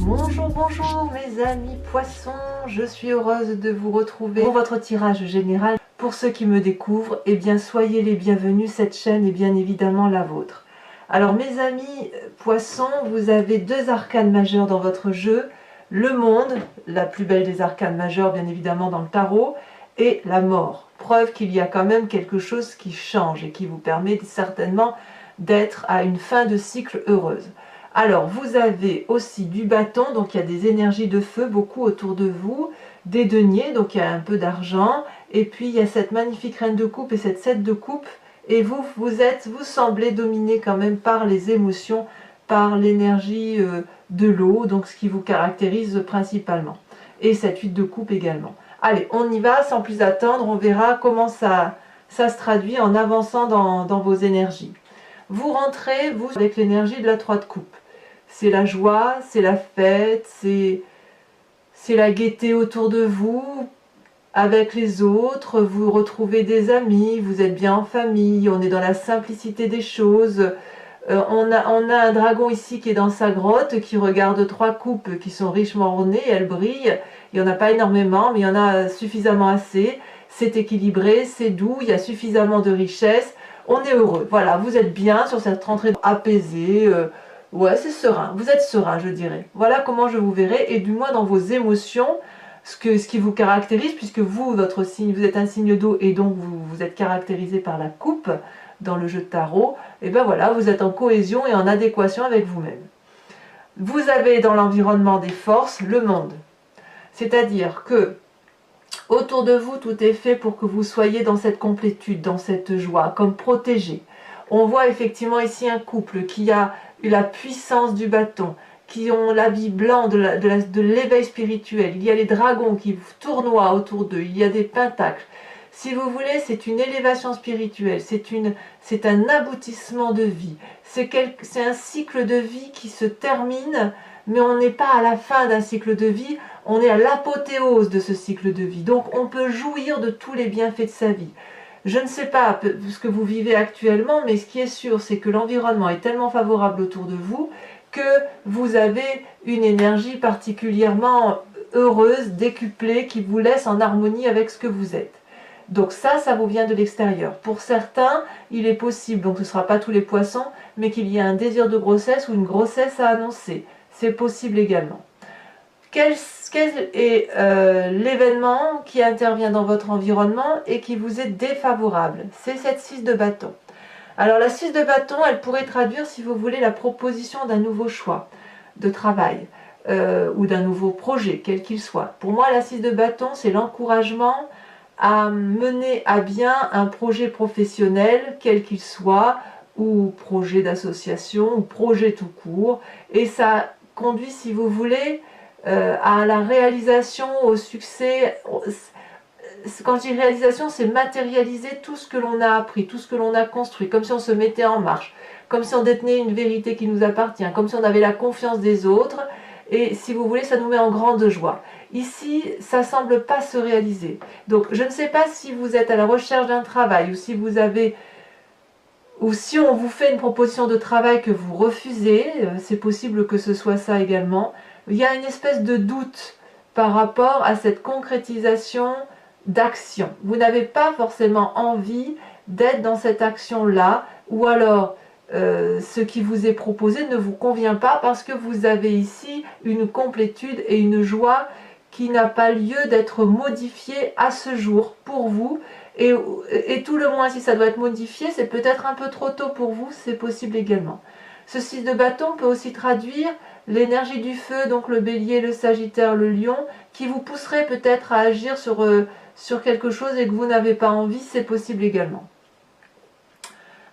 Bonjour, bonjour mes amis poissons, je suis heureuse de vous retrouver pour votre tirage général. Pour ceux qui me découvrent, eh bien soyez les bienvenus, cette chaîne est bien évidemment la vôtre. Alors mes amis poissons, vous avez deux arcanes majeures dans votre jeu, le monde, la plus belle des arcanes majeures bien évidemment dans le tarot, et la mort. Preuve qu'il y a quand même quelque chose qui change et qui vous permet certainement d'être à une fin de cycle heureuse. Alors, vous avez aussi du bâton, donc il y a des énergies de feu beaucoup autour de vous, des deniers, donc il y a un peu d'argent, et puis il y a cette magnifique reine de coupe et cette 7 de coupe, et vous semblez dominé quand même par les émotions, par l'énergie de l'eau, donc ce qui vous caractérise principalement, et cette 8 de coupe également. Allez, on y va, sans plus attendre, on verra comment ça se traduit en avançant dans vos énergies. Vous rentrez, vous, avec l'énergie de la 3 de coupe. C'est la joie, c'est la fête, c'est la gaieté autour de vous, avec les autres, vous retrouvez des amis, vous êtes bien en famille, on est dans la simplicité des choses. On a un dragon ici qui est dans sa grotte, qui regarde 3 coupes qui sont richement ornées, elles brillent. Il n'y en a pas énormément, mais il y en a suffisamment assez. C'est équilibré, c'est doux, il y a suffisamment de richesse. On est heureux, voilà, vous êtes bien sur cette rentrée apaisée, ouais, c'est serein, vous êtes serein, je dirais. Voilà comment je vous verrai, et du moins dans vos émotions, ce qui vous caractérise, puisque vous, votre signe, vous êtes un signe d'eau, et donc vous êtes caractérisé par la coupe dans le jeu de tarot, et bien voilà, vous êtes en cohésion et en adéquation avec vous-même. Vous avez dans l'environnement des forces le monde, c'est-à-dire que autour de vous, tout est fait pour que vous soyez dans cette complétude, dans cette joie, comme protégé. On voit effectivement ici un couple qui a eu la puissance du bâton, qui ont l'habit blanc de l'éveil spirituel. Il y a les dragons qui tournoient autour d'eux, il y a des pentacles. Si vous voulez, c'est une élévation spirituelle, c'est un aboutissement de vie. C'est un cycle de vie qui se termine, mais on n'est pas à la fin d'un cycle de vie, on est à l'apothéose de ce cycle de vie. Donc on peut jouir de tous les bienfaits de sa vie. Je ne sais pas ce que vous vivez actuellement, mais ce qui est sûr, c'est que l'environnement est tellement favorable autour de vous que vous avez une énergie particulièrement heureuse, décuplée, qui vous laisse en harmonie avec ce que vous êtes. Donc ça vous vient de l'extérieur. Pour certains, il est possible, donc ce ne sera pas tous les poissons, mais qu'il y ait un désir de grossesse ou une grossesse à annoncer. C'est possible également. Quel est l'événement qui intervient dans votre environnement et qui vous est défavorable? C'est cette 6 de bâton. Alors la 6 de bâton, elle pourrait traduire, si vous voulez, la proposition d'un nouveau choix de travail ou d'un nouveau projet, quel qu'il soit. Pour moi, la 6 de bâton, c'est l'encouragement à mener à bien un projet professionnel, quel qu'il soit, ou projet d'association, ou projet tout court, et ça conduit, si vous voulez, à la réalisation, au succès. Quand je dis réalisation, c'est matérialiser tout ce que l'on a appris, tout ce que l'on a construit, comme si on se mettait en marche, comme si on détenait une vérité qui nous appartient, comme si on avait la confiance des autres, et si vous voulez, ça nous met en grande joie. Ici, ça ne semble pas se réaliser. Donc, je ne sais pas si vous êtes à la recherche d'un travail, ou si on vous fait une proposition de travail que vous refusez, c'est possible que ce soit ça également. Il y a une espèce de doute par rapport à cette concrétisation d'action. Vous n'avez pas forcément envie d'être dans cette action-là, ou alors ce qui vous est proposé ne vous convient pas parce que vous avez ici une complétude et une joie qui n'a pas lieu d'être modifiée à ce jour pour vous. Et tout le moins, si ça doit être modifié, c'est peut-être un peu trop tôt pour vous, c'est possible également. Ce 6 de bâton peut aussi traduire l'énergie du feu, donc le bélier, le sagittaire, le lion, qui vous pousserait peut-être à agir sur quelque chose et que vous n'avez pas envie, c'est possible également.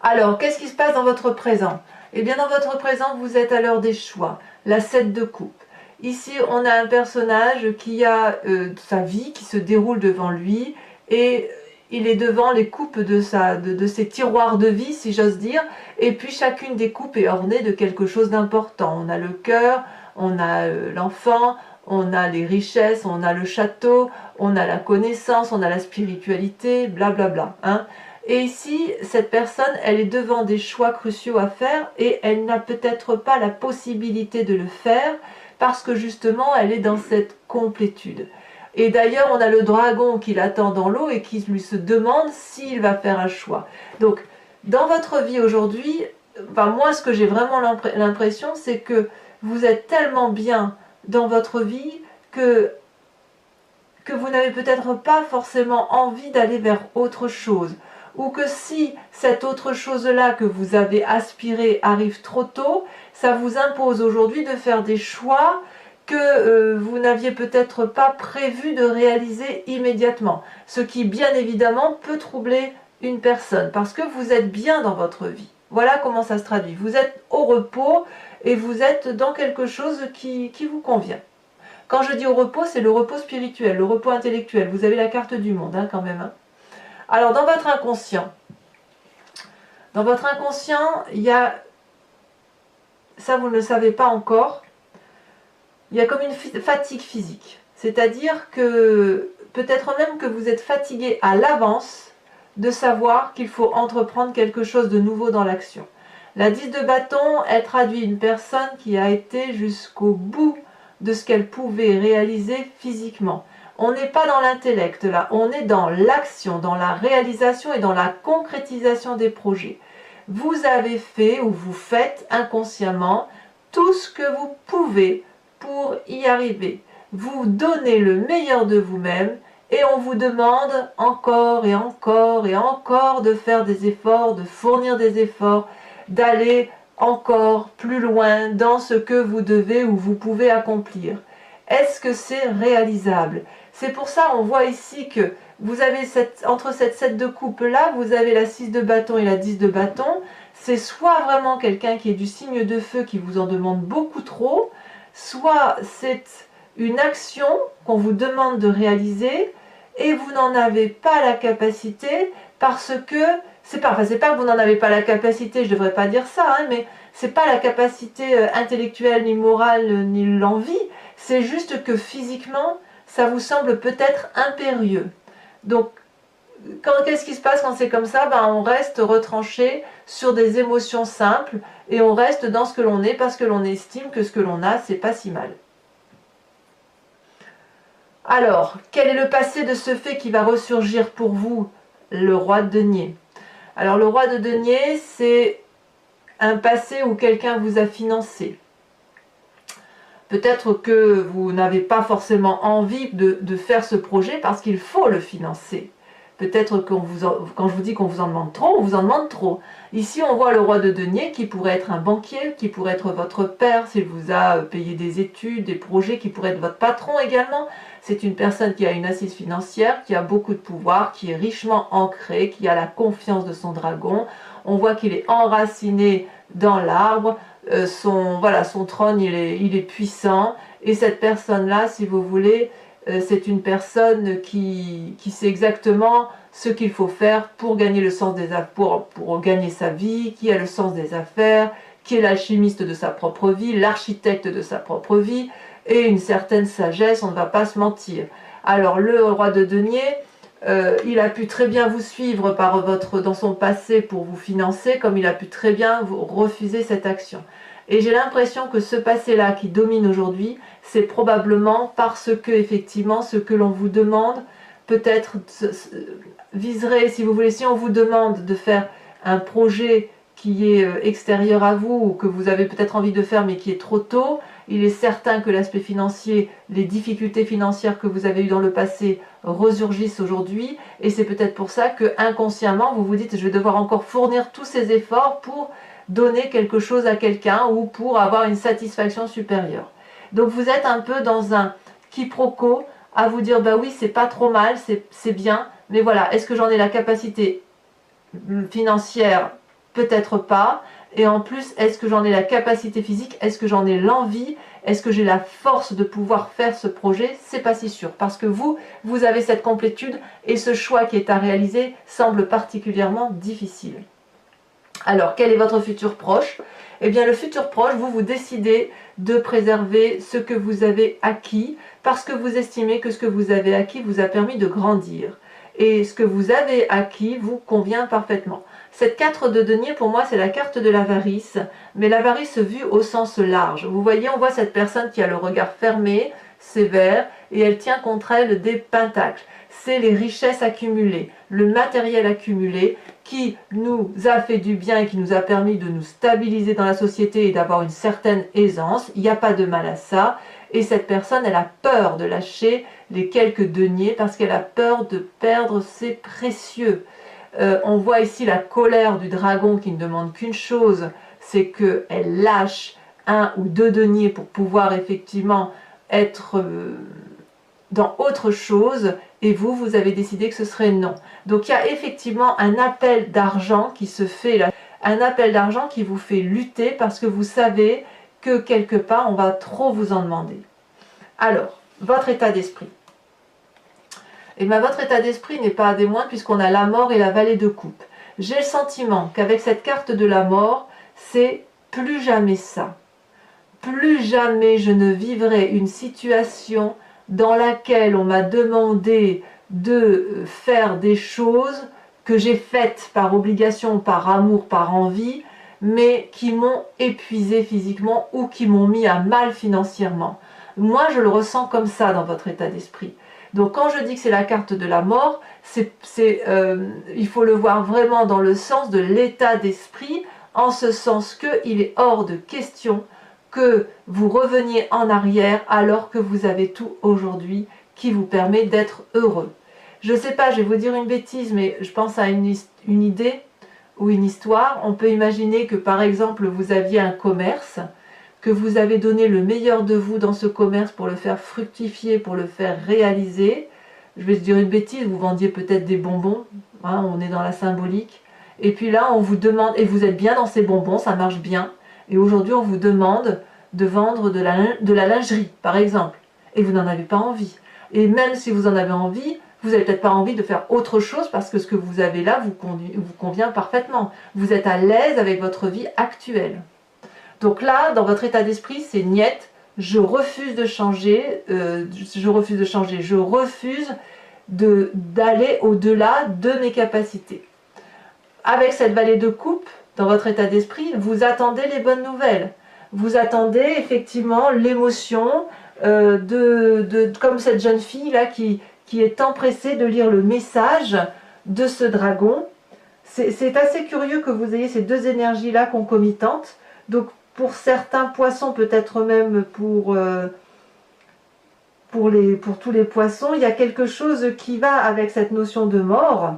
Alors, qu'est-ce qui se passe dans votre présent? Eh bien, dans votre présent, vous êtes à l'heure des choix, la 7 de coupe. Ici, on a un personnage qui a sa vie qui se déroule devant lui et il est devant les coupes de ses tiroirs de vie, si j'ose dire, et puis chacune des coupes est ornée de quelque chose d'important. On a le cœur, on a l'enfant, on a les richesses, on a le château, on a la connaissance, on a la spiritualité, blablabla. Hein. Et ici, cette personne, elle est devant des choix cruciaux à faire et elle n'a peut-être pas la possibilité de le faire parce que justement elle est dans cette complétude. Et d'ailleurs on a le dragon qui l'attend dans l'eau et qui lui se demande s'il va faire un choix. Donc dans votre vie aujourd'hui, enfin, moi ce que j'ai vraiment l'impression, c'est que vous êtes tellement bien dans votre vie que vous n'avez peut-être pas forcément envie d'aller vers autre chose. Ou que si cette autre chose-là que vous avez aspiré arrive trop tôt, ça vous impose aujourd'hui de faire des choix que vous n'aviez peut-être pas prévu de réaliser immédiatement. Ce qui, bien évidemment, peut troubler une personne, parce que vous êtes bien dans votre vie. Voilà comment ça se traduit. Vous êtes au repos et vous êtes dans quelque chose qui vous convient. Quand je dis au repos, c'est le repos spirituel, le repos intellectuel. Vous avez la carte du monde, hein, quand même. Hein. Alors, dans votre inconscient, il y a, ça vous ne le savez pas encore, il y a comme une fatigue physique. C'est-à-dire que peut-être même que vous êtes fatigué à l'avance de savoir qu'il faut entreprendre quelque chose de nouveau dans l'action. La 10 de bâton, elle traduit une personne qui a été jusqu'au bout de ce qu'elle pouvait réaliser physiquement. On n'est pas dans l'intellect là, on est dans l'action, dans la réalisation et dans la concrétisation des projets. Vous avez fait ou vous faites inconsciemment tout ce que vous pouvez pour y arriver. Vous donnez le meilleur de vous-même et on vous demande encore et encore et encore de faire des efforts, de fournir des efforts, d'aller encore plus loin dans ce que vous devez ou vous pouvez accomplir. Est-ce que c'est réalisable? C'est pour ça on voit ici que vous avez entre cette 7 de coupe là, vous avez la 6 de bâton et la 10 de bâton. C'est soit vraiment quelqu'un qui est du signe de feu qui vous en demande beaucoup trop, soit c'est une action qu'on vous demande de réaliser et vous n'en avez pas la capacité parce que c'est pas que vous n'en avez pas la capacité, je devrais pas dire ça, hein, mais c'est pas la capacité intellectuelle ni morale ni l'envie, c'est juste que physiquement ça vous semble peut-être impérieux. Donc qu'est-ce qui se passe quand c'est comme ça? On reste retranché sur des émotions simples et on reste dans ce que l'on est parce que l'on estime que ce que l'on a c'est pas si mal. Alors, quel est le passé de ce fait qui va ressurgir pour vous? Le roi de denier. Alors le roi de denier, c'est un passé où quelqu'un vous a financé. Peut-être que vous n'avez pas forcément envie de faire ce projet parce qu'il faut le financer. Peut-être que quand je vous dis qu'on vous en demande trop, on vous en demande trop. Ici, on voit le roi de denier qui pourrait être un banquier, qui pourrait être votre père s'il vous a payé des études, des projets, qui pourrait être votre patron également. C'est une personne qui a une assise financière, qui a beaucoup de pouvoir, qui est richement ancrée, qui a la confiance de son dragon. On voit qu'il est enraciné dans l'arbre. Son trône, il est puissant. Et cette personne-là, si vous voulez, c'est une personne qui sait exactement ce qu'il faut faire pour gagner le sens des affaires, pour gagner sa vie, qui a le sens des affaires, qui est l'alchimiste de sa propre vie, l'architecte de sa propre vie, et une certaine sagesse, on ne va pas se mentir. Alors le roi de denier, il a pu très bien vous suivre dans son passé pour vous financer, comme il a pu très bien vous refuser cette action. Et j'ai l'impression que ce passé-là qui domine aujourd'hui, c'est probablement parce que, effectivement, ce que l'on vous demande, peut-être viserait, si vous voulez, si on vous demande de faire un projet qui est extérieur à vous, ou que vous avez peut-être envie de faire, mais qui est trop tôt, il est certain que l'aspect financier, les difficultés financières que vous avez eues dans le passé resurgissent aujourd'hui, et c'est peut-être pour ça que, inconsciemment, vous vous dites, je vais devoir encore fournir tous ces efforts pour donner quelque chose à quelqu'un ou pour avoir une satisfaction supérieure. Donc vous êtes un peu dans un quiproquo à vous dire, bah oui, c'est pas trop mal, c'est bien, mais voilà, est-ce que j'en ai la capacité financière? Peut-être pas. Et en plus, est-ce que j'en ai la capacité physique? Est-ce que j'en ai l'envie? Est-ce que j'ai la force de pouvoir faire ce projet? C'est pas si sûr, parce que vous avez cette complétude et ce choix qui est à réaliser semble particulièrement difficile. Alors, quel est votre futur proche? Eh bien, le futur proche, vous décidez de préserver ce que vous avez acquis parce que vous estimez que ce que vous avez acquis vous a permis de grandir. et ce que vous avez acquis vous convient parfaitement. Cette carte de denier, pour moi, c'est la carte de l'avarice, mais l'avarice vue au sens large. Vous voyez, on voit cette personne qui a le regard fermé, sévère, et elle tient contre elle des pentacles. C'est les richesses accumulées, le matériel accumulé qui nous a fait du bien et qui nous a permis de nous stabiliser dans la société et d'avoir une certaine aisance. Il n'y a pas de mal à ça. Et cette personne, elle a peur de lâcher les quelques deniers parce qu'elle a peur de perdre ses précieux. On voit ici la colère du dragon qui ne demande qu'une chose, c'est qu'elle lâche 1 ou 2 deniers pour pouvoir effectivement être dans autre chose, et vous avez décidé que ce serait non. Donc il y a effectivement un appel d'argent qui se fait là, un appel d'argent qui vous fait lutter parce que vous savez que quelque part on va trop vous en demander. Alors, votre état d'esprit. Et bien votre état d'esprit n'est pas des moindres puisqu'on a la mort et la vallée de coupe. J'ai le sentiment qu'avec cette carte de la mort, c'est plus jamais ça. Plus jamais je ne vivrai une situation dans laquelle on m'a demandé de faire des choses que j'ai faites par obligation, par amour, par envie, mais qui m'ont épuisé physiquement ou qui m'ont mis à mal financièrement. Moi, je le ressens comme ça dans votre état d'esprit. Donc quand je dis que c'est la carte de la mort, il faut le voir vraiment dans le sens de l'état d'esprit, en ce sens qu'il est hors de question que vous reveniez en arrière alors que vous avez tout aujourd'hui qui vous permet d'être heureux. Je ne sais pas, je vais vous dire une bêtise, mais je pense à une idée ou une histoire. On peut imaginer que par exemple vous aviez un commerce, que vous avez donné le meilleur de vous dans ce commerce pour le faire fructifier, pour le faire réaliser. Je vais te dire une bêtise, vous vendiez peut-être des bonbons, hein, on est dans la symbolique, et puis là on vous demande, et vous êtes bien dans ces bonbons, ça marche bien, et aujourd'hui on vous demande de vendre de la lingerie par exemple, et vous n'en avez pas envie. Et même si vous en avez envie, vous n'avez peut-être pas envie de faire autre chose parce que ce que vous avez là vous convient parfaitement. Vous êtes à l'aise avec votre vie actuelle. Donc là, dans votre état d'esprit, c'est niet, je refuse de changer, je refuse d'aller au-delà de mes capacités. Avec cette vallée de coupe, dans votre état d'esprit, vous attendez les bonnes nouvelles. Vous attendez effectivement l'émotion, comme cette jeune fille là qui est empressée de lire le message de ce dragon. C'est assez curieux que vous ayez ces deux énergies là concomitantes. Donc pour certains poissons, peut-être même pour tous les poissons, il y a quelque chose qui va avec cette notion de mort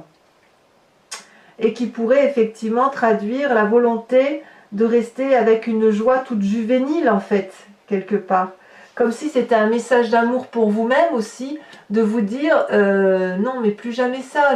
et qui pourrait effectivement traduire la volonté de rester avec une joie toute juvénile en fait, quelque part. Comme si c'était un message d'amour pour vous-même aussi, de vous dire non mais plus jamais ça,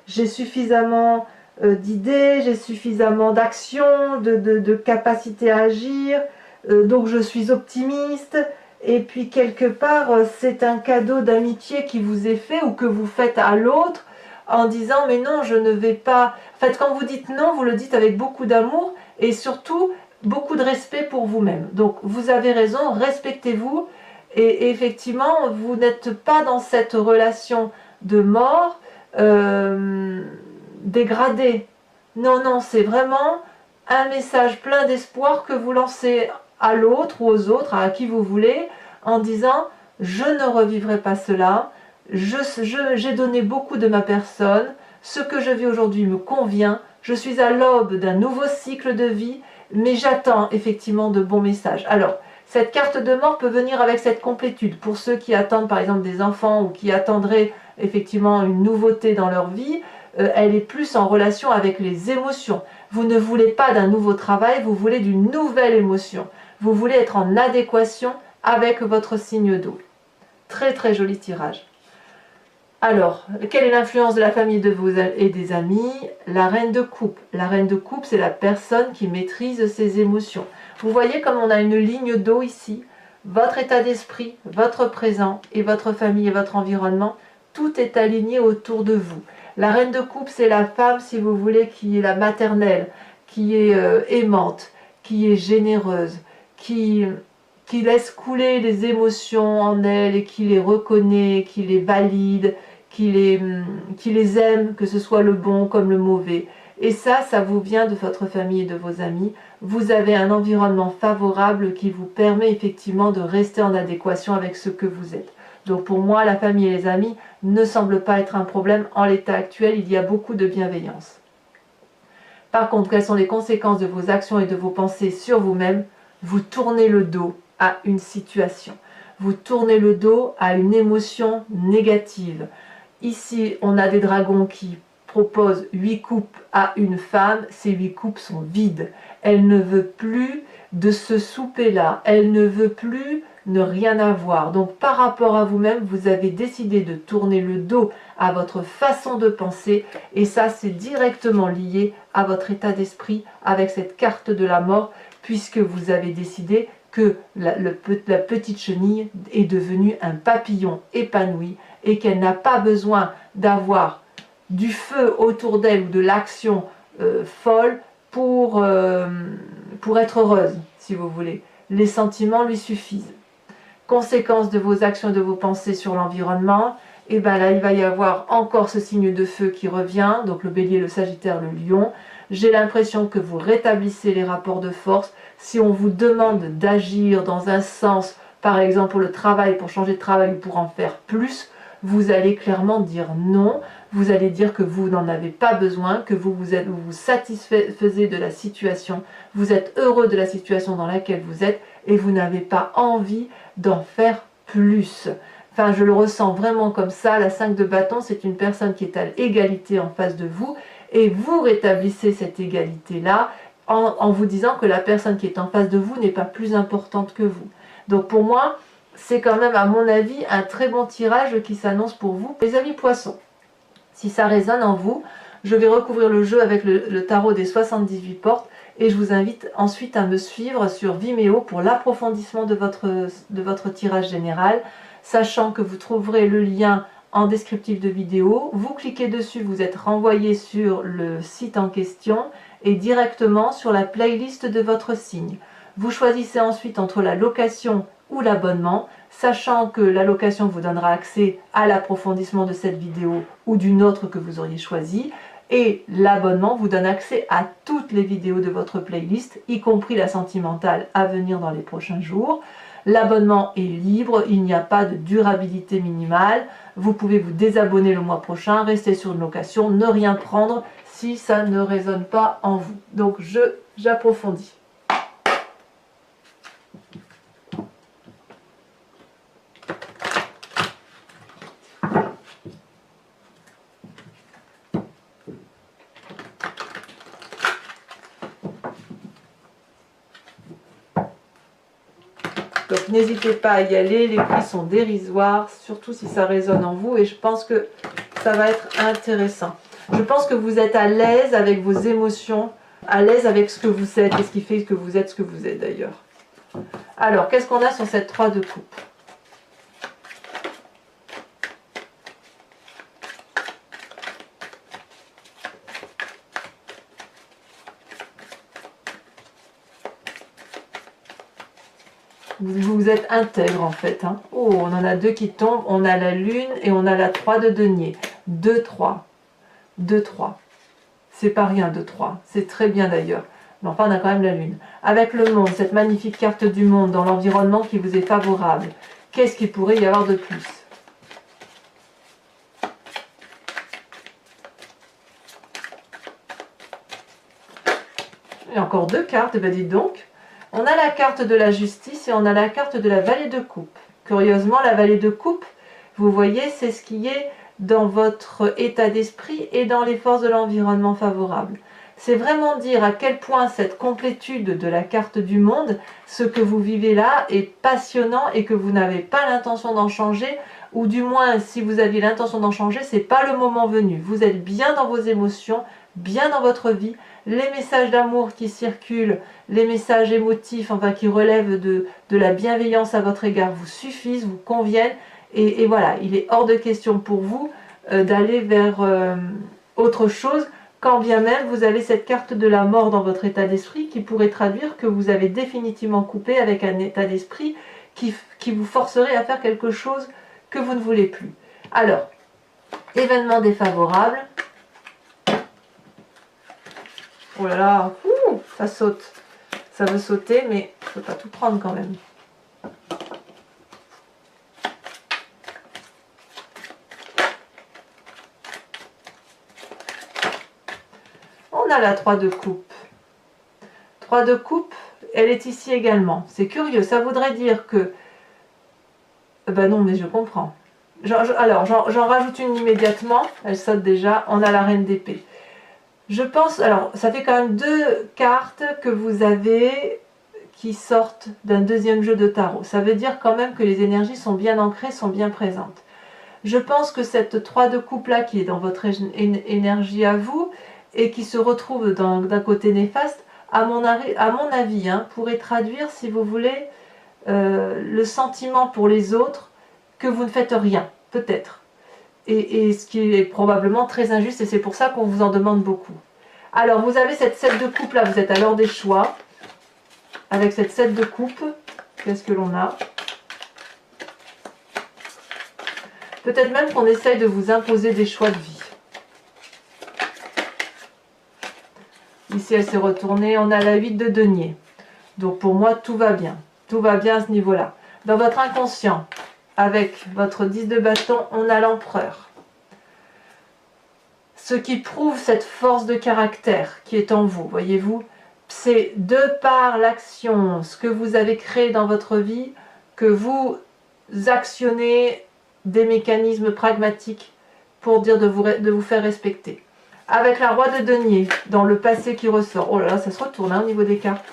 j'ai suffisamment d'idées, j'ai suffisamment d'actions, de capacité à agir, donc je suis optimiste, et puis quelque part c'est un cadeau d'amitié qui vous est fait ou que vous faites à l'autre en disant mais non je ne vais pas, en fait quand vous dites non vous le dites avec beaucoup d'amour et surtout beaucoup de respect pour vous-même. Donc vous avez raison, respectez-vous et effectivement vous n'êtes pas dans cette relation de mort dégradée. Non, non, c'est vraiment un message plein d'espoir que vous lancez à l'autre ou aux autres, à qui vous voulez, en disant je ne revivrai pas cela, j'ai donné beaucoup de ma personne, ce que je vis aujourd'hui me convient, je suis à l'aube d'un nouveau cycle de vie, mais j'attends effectivement de bons messages. Alors, cette carte de mort peut venir avec cette complétude. Pour ceux qui attendent par exemple des enfants ou qui attendraient effectivement une nouveauté dans leur vie, elle est plus en relation avec les émotions. Vous ne voulez pas d'un nouveau travail, vous voulez d'une nouvelle émotion. Vous voulez être en adéquation avec votre signe d'eau. Très très joli tirage. Alors, quelle est l'influence de la famille et des amis? La reine de coupe. La reine de coupe, c'est la personne qui maîtrise ses émotions. Vous voyez comme on a une ligne d'eau ici. Votre état d'esprit, votre présent et votre famille et votre environnement, tout est aligné autour de vous. La reine de coupe, c'est la femme, si vous voulez, qui est la maternelle, qui est aimante, qui est généreuse, qui laisse couler les émotions en elle et qui les reconnaît, qui les valide, qui les aime, que ce soit le bon comme le mauvais. Et ça vous vient de votre famille et de vos amis. Vous avez un environnement favorable qui vous permet effectivement de rester en adéquation avec ce que vous êtes. Donc pour moi, la famille et les amis ne semblent pas être un problème. En l'état actuel, il y a beaucoup de bienveillance. Par contre, quelles sont les conséquences de vos actions et de vos pensées sur vous-même? Vous tournez le dos à une situation. Vous tournez le dos à une émotion négative. Ici, on a des dragons qui proposent 8 coupes à une femme. Ces 8 coupes sont vides. Elle ne veut plus de ce souper-là. Elle ne veut plus ne rien avoir. Donc, par rapport à vous-même, vous avez décidé de tourner le dos à votre façon de penser. Et ça, c'est directement lié à votre état d'esprit avec cette carte de la mort, puisque vous avez décidé que la petite chenille est devenue un papillon épanoui et qu'elle n'a pas besoin d'avoir du feu autour d'elle ou de l'action folle pour être heureuse, si vous voulez. Les sentiments lui suffisent. Conséquence de vos actions et de vos pensées sur l'environnement, et bien là, il va y avoir encore ce signe de feu qui revient, donc le bélier, le sagittaire, le lion. J'ai l'impression que vous rétablissez les rapports de force. Si on vous demande d'agir dans un sens, par exemple pour le travail, pour changer de travail ou pour en faire plus, vous allez clairement dire non. Vous allez dire que vous n'en avez pas besoin, que vous vous satisfaisez de la situation, vous êtes heureux de la situation dans laquelle vous êtes et vous n'avez pas envie d'en faire plus. Enfin, je le ressens vraiment comme ça. La 5 de bâton, c'est une personne qui est à l'égalité en face de vous et vous rétablissez cette égalité-là en vous disant que la personne qui est en face de vous n'est pas plus importante que vous. Donc pour moi, c'est quand même à mon avis un très bon tirage qui s'annonce pour vous. Les amis poissons, si ça résonne en vous, je vais recouvrir le jeu avec le tarot des 78 portes et je vous invite ensuite à me suivre sur Vimeo pour l'approfondissement de votre tirage général, sachant que vous trouverez le lien en descriptif de vidéo. Vous cliquez dessus, vous êtes renvoyé sur le site en question et directement sur la playlist de votre signe. Vous choisissez ensuite entre la location ou l'abonnement, sachant que la location vous donnera accès à l'approfondissement de cette vidéo ou d'une autre que vous auriez choisie, et l'abonnement vous donne accès à toutes les vidéos de votre playlist, y compris la sentimentale à venir dans les prochains jours. L'abonnement est libre, il n'y a pas de durabilité minimale, vous pouvez vous désabonner le mois prochain, rester sur une location, ne rien prendre si ça ne résonne pas en vous. Donc j'approfondis. Donc n'hésitez pas à y aller, les prix sont dérisoires, surtout si ça résonne en vous et je pense que ça va être intéressant. Je pense que vous êtes à l'aise avec vos émotions, à l'aise avec ce que vous êtes et ce qui fait que vous êtes ce que vous êtes d'ailleurs. Alors, qu'est-ce qu'on a sur cette 3 de coupe? Vous êtes intègre en fait. Hein. Oh, on en a deux qui tombent. On a la lune et on a la 3 de denier. 2, 3. 2, 3. C'est pas rien, 2, 3. C'est très bien d'ailleurs. Mais enfin, on a quand même la lune. Avec le monde, cette magnifique carte du monde dans l'environnement qui vous est favorable. Qu'est-ce qu'il pourrait y avoir de plus? Il y a encore deux cartes, ben dites donc. On a la carte de la justice et on a la carte de la vallée de coupe. Curieusement, la vallée de coupe, vous voyez, c'est ce qui est dans votre état d'esprit et dans les forces de l'environnement favorable. C'est vraiment dire à quel point cette complétude de la carte du monde, ce que vous vivez là, est passionnant et que vous n'avez pas l'intention d'en changer, ou du moins, si vous aviez l'intention d'en changer, c'est pas le moment venu. Vous êtes bien dans vos émotions, bien dans votre vie. Les messages d'amour qui circulent, les messages émotifs, enfin qui relèvent de la bienveillance à votre égard vous suffisent, vous conviennent. Et voilà, il est hors de question pour vous d'aller vers autre chose, quand bien même vous avez cette carte de la mort dans votre état d'esprit qui pourrait traduire que vous avez définitivement coupé avec un état d'esprit qui vous forcerait à faire quelque chose que vous ne voulez plus. Alors, Événement défavorable. Oh là là, ça saute. Ça veut sauter, mais il ne faut pas tout prendre quand même. On a la 3 de coupe. 3 de coupe, elle est ici également. C'est curieux, ça voudrait dire que... Ben non, mais je comprends. Alors, j'en rajoute une immédiatement. Elle saute déjà. On a la reine d'épée. Je pense... Alors, ça fait quand même 2 cartes que vous avez qui sortent d'un deuxième jeu de tarot. Ça veut dire quand même que les énergies sont bien ancrées, sont bien présentes. Je pense que cette 3 de coupe là qui est dans votre énergie à vous et qui se retrouve d'un côté néfaste, à mon avis, hein, pourrait traduire, si vous voulez, le sentiment pour les autres que vous ne faites rien, peut-être. Et ce qui est probablement très injuste, et c'est pour ça qu'on vous en demande beaucoup. Alors, vous avez cette 7 de coupe là, vous êtes à l'heure des choix. Avec cette 7 de coupe, qu'est-ce que l'on a? Peut-être même qu'on essaye de vous imposer des choix de vie. Ici, elle s'est retournée. On a la 8 de denier. Donc, pour moi, tout va bien. Tout va bien à ce niveau-là. Dans votre inconscient, avec votre 10 de bâton, on a l'empereur. Ce qui prouve cette force de caractère qui est en vous, voyez-vous, c'est de par l'action, ce que vous avez créé dans votre vie, que vous actionnez des mécanismes pragmatiques pour dire de vous faire respecter. Avec la roi de denier, dans le passé qui ressort. Oh là là, ça se retourne hein, au niveau des cartes.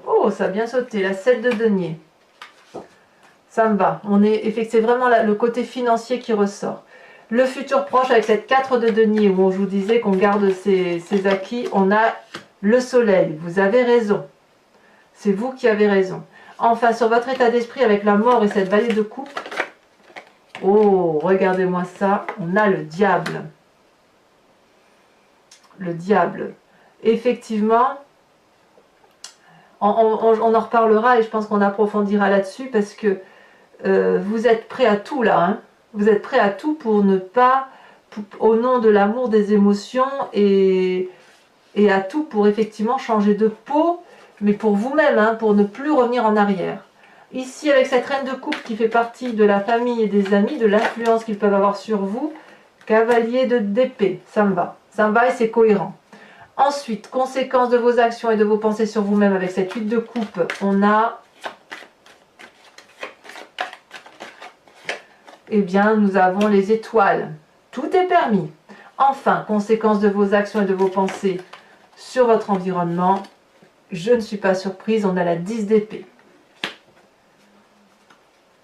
Oh, ça a bien sauté, la 7 de denier. Ça me va. C'est vraiment le côté financier qui ressort. Le futur proche avec cette 4 de denier où je vous disais qu'on garde ses acquis, on a le soleil. Vous avez raison. C'est vous qui avez raison. Enfin, sur votre état d'esprit avec la mort et cette vallée de coupe, oh, regardez-moi ça, on a le diable. Le diable. Effectivement, on en reparlera et je pense qu'on approfondira là-dessus parce que vous êtes prêt à tout là, hein. Vous êtes prêt à tout pour ne pas, au nom de l'amour, des émotions et à tout pour effectivement changer de peau, mais pour vous-même, hein, pour ne plus revenir en arrière. Ici, avec cette reine de coupe qui fait partie de la famille et des amis, de l'influence qu'ils peuvent avoir sur vous, cavalier d'épée, ça me va. Ça me va et c'est cohérent. Ensuite, conséquence de vos actions et de vos pensées sur vous-même avec cette 8 de coupe, on a... Eh bien, nous avons les étoiles. Tout est permis. Enfin, conséquence de vos actions et de vos pensées sur votre environnement, je ne suis pas surprise, on a la 10 d'épée.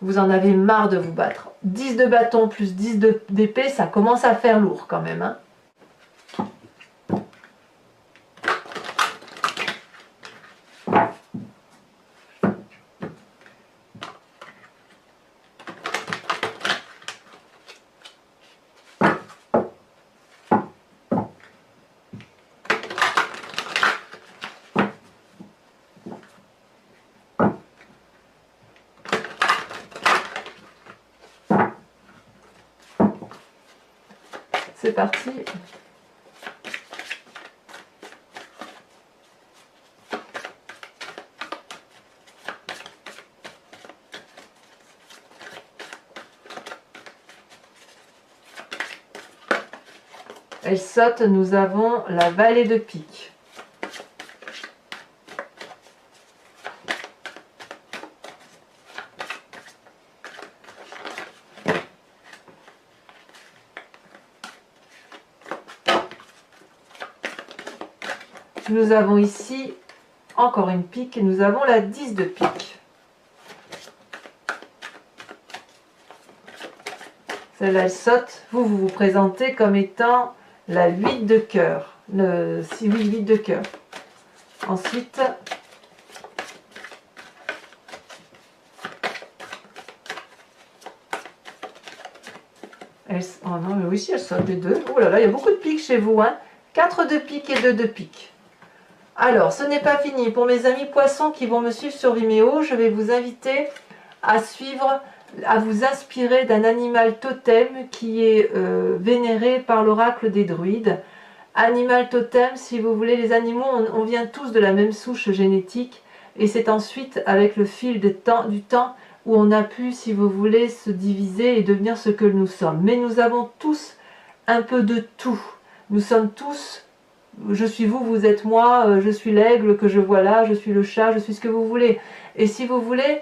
Vous en avez marre de vous battre. 10 de bâton plus 10 d'épée, ça commence à faire lourd quand même, hein. C'est parti. Elle saute, nous avons la vallée de pique. Nous avons ici encore une pique et nous avons la 10 de pique. Celle-là, elle saute. Vous vous présentez comme étant la 8 de cœur. Le 8 de cœur. Ensuite, Oh non, mais oui, si elles sautent les deux. Oh là là, il y a beaucoup de piques chez vous, hein. 4 de pique et 2 de pique. Alors, ce n'est pas fini. Pour mes amis poissons qui vont me suivre sur Vimeo, je vais vous inviter à suivre, à vous inspirer d'un animal totem qui est vénéré par l'oracle des druides. Animal totem, si vous voulez, les animaux, on vient tous de la même souche génétique, et c'est ensuite avec le fil du temps où on a pu, si vous voulez, se diviser et devenir ce que nous sommes. Mais nous avons tous un peu de tout. Nous sommes tous, je suis vous, vous êtes moi, je suis l'aigle que je vois là, je suis le chat, je suis ce que vous voulez. Et si vous voulez,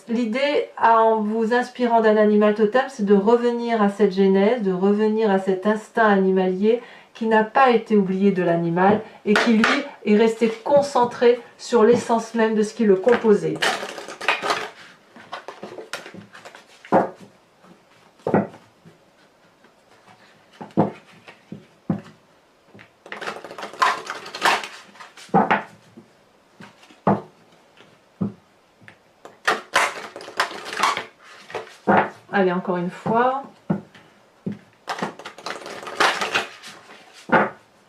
l'idée en vous inspirant d'un animal totem, c'est de revenir à cette genèse, de revenir à cet instinct animalier qui n'a pas été oublié de l'animal et qui lui est resté concentré sur l'essence même de ce qui le composait. Allez, encore une fois.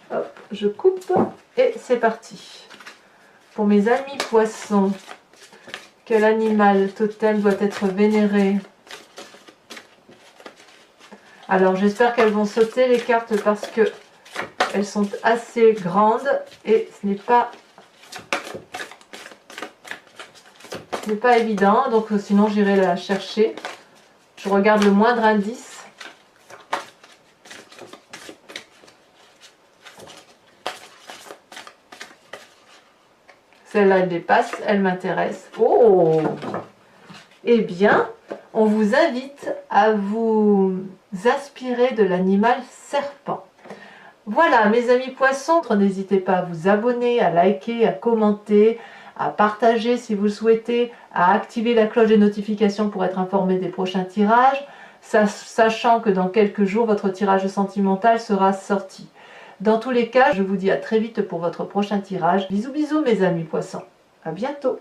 Hop, je coupe et c'est parti. Pour mes amis poissons, quel animal totem doit être vénéré? Alors, j'espère qu'elles vont sauter les cartes parce que elles sont assez grandes et ce n'est pas évident. Donc, sinon, j'irai la chercher. Je regarde le moindre indice. Celle-là, elle dépasse, elle m'intéresse. Oh! Eh bien, on vous invite à vous inspirer de l'animal serpent. Voilà, mes amis poissons, n'hésitez pas à vous abonner, à liker, à commenter, à partager si vous le souhaitez, à activer la cloche des notifications pour être informé des prochains tirages, sachant que dans quelques jours, votre tirage sentimental sera sorti. Dans tous les cas, je vous dis à très vite pour votre prochain tirage. Bisous bisous mes amis poissons, à bientôt.